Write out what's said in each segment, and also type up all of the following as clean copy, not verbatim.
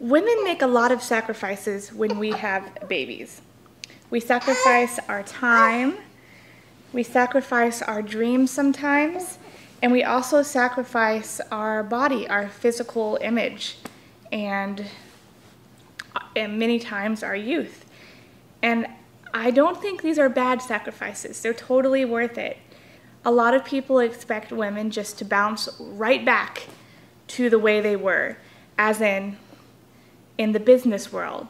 Women make a lot of sacrifices when we have babies. We sacrifice our time, we sacrifice our dreams sometimes, and we also sacrifice our body, our physical image, and many times our youth. And I don't think these are bad sacrifices. They're totally worth it. A lot of people expect women just to bounce right back to the way they were, as in the business world,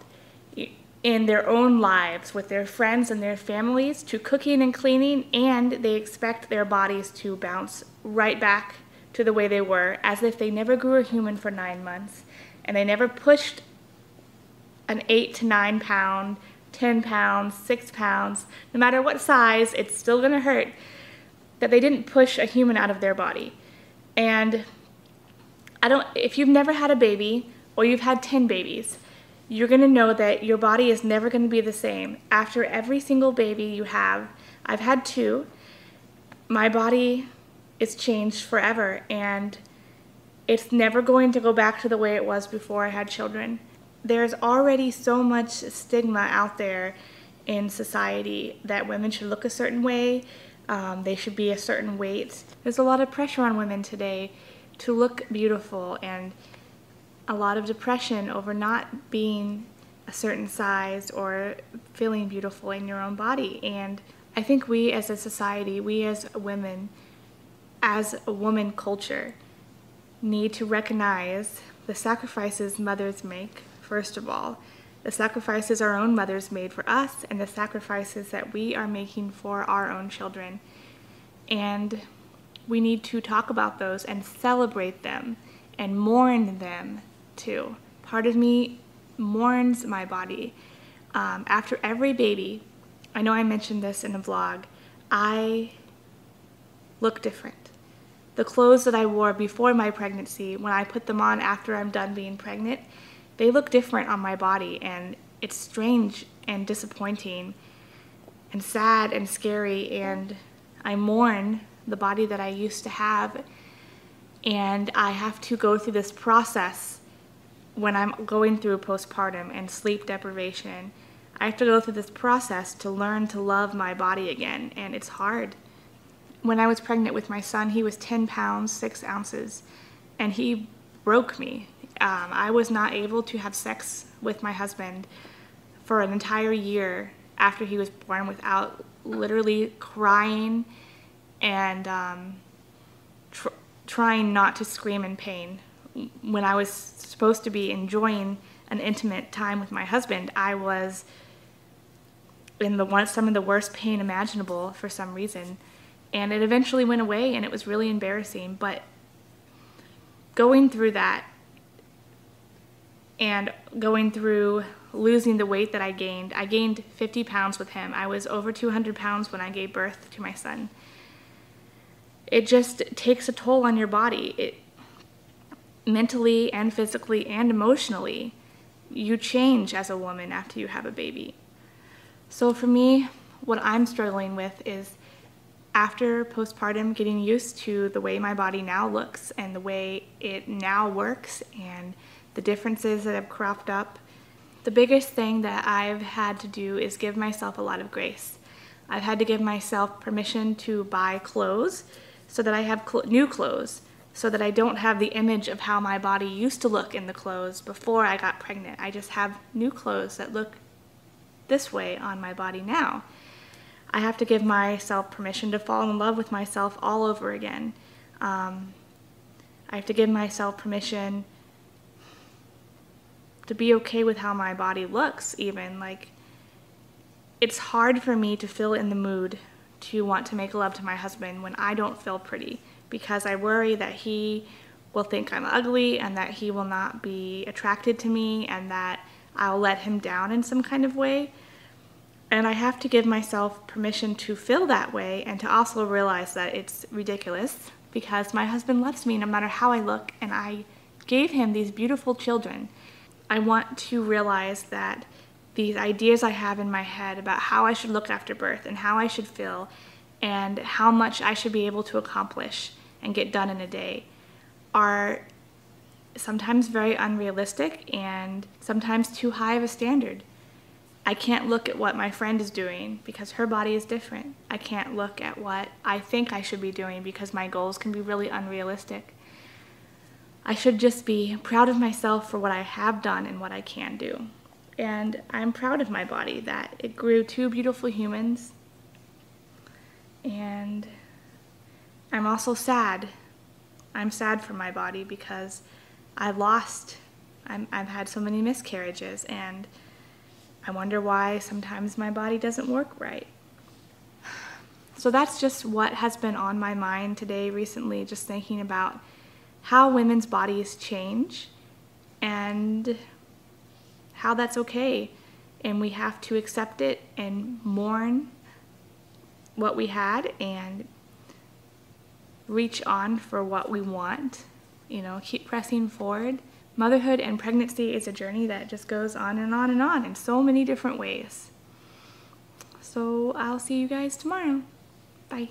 in their own lives, with their friends and their families, to cooking and cleaning, and they expect their bodies to bounce right back to the way they were, as if they never grew a human for 9 months, and they never pushed an 8 to 9 pound, 10 pounds, 6 pounds, no matter what size, it's still going to hurt, that they didn't push a human out of their body. And if you've never had a baby, or you've had 10 babies, you're going to know that your body is never going to be the same. After every single baby you have, I've had 2, my body is changed forever, and it's never going to go back to the way it was before I had children. There's already so much stigma out there in society that women should look a certain way, they should be a certain weight. There's a lot of pressure on women today to look beautiful, and a lot of depression over not being a certain size or feeling beautiful in your own body. And I think we as a society, we as women, as a woman culture, need to recognize the sacrifices mothers make, first of all, the sacrifices our own mothers made for us, and the sacrifices that we are making for our own children. And we need to talk about those and celebrate them and mourn them too. Part of me mourns my body. After every baby, I know I mentioned this in a vlog, I look different. The clothes that I wore before my pregnancy, when I put them on after I'm done being pregnant, they look different on my body, and it's strange and disappointing and sad and scary, and I mourn the body that I used to have, and I have to go through this process when I'm going through postpartum and sleep deprivation. I have to go through this process to learn to love my body again, and it's hard. When I was pregnant with my son, he was 10 pounds, 6 ounces, and he broke me. I was not able to have sex with my husband for an entire year after he was born without literally crying and trying not to scream in pain. When I was supposed to be enjoying an intimate time with my husband, I was in some of the worst pain imaginable for some reason. And it eventually went away, and it was really embarrassing. But going through that and going through losing the weight that I gained 50 pounds with him. I was over 200 pounds when I gave birth to my son. It just takes a toll on your body. Mentally and physically and emotionally, you change as a woman after you have a baby. So for me, what I'm struggling with is, after postpartum, getting used to the way my body now looks and the way it now works and the differences that have cropped up. The biggest thing that I've had to do is give myself a lot of grace. I've had to give myself permission to buy clothes so that I have new clothes, so that I don't have the image of how my body used to look in the clothes before I got pregnant. I just have new clothes that look this way on my body now. I have to give myself permission to fall in love with myself all over again. I have to give myself permission to be okay with how my body looks even. Like, it's hard for me to feel in the mood to want to make love to my husband when I don't feel pretty, because I worry that he will think I'm ugly and that he will not be attracted to me and that I'll let him down in some kind of way. And I have to give myself permission to feel that way, and to also realize that it's ridiculous, because my husband loves me no matter how I look, and I gave him these beautiful children. I want to realize that these ideas I have in my head about how I should look after birth and how I should feel and how much I should be able to accomplish and get done in a day are sometimes very unrealistic and sometimes too high of a standard. I can't look at what my friend is doing because her body is different. I can't look at what I think I should be doing because my goals can be really unrealistic. I should just be proud of myself for what I have done and what I can do. And I'm proud of my body that it grew 2 beautiful humans. And I'm also sad. I'm sad for my body because I've had so many miscarriages, and I wonder why sometimes my body doesn't work right. So that's just what has been on my mind today recently, just thinking about how women's bodies change and how that's okay. And we have to accept it and mourn what we had and reach on for what we want. You know, keep pressing forward. Motherhood and pregnancy is a journey that just goes on and on and on in so many different ways. So I'll see you guys tomorrow. Bye.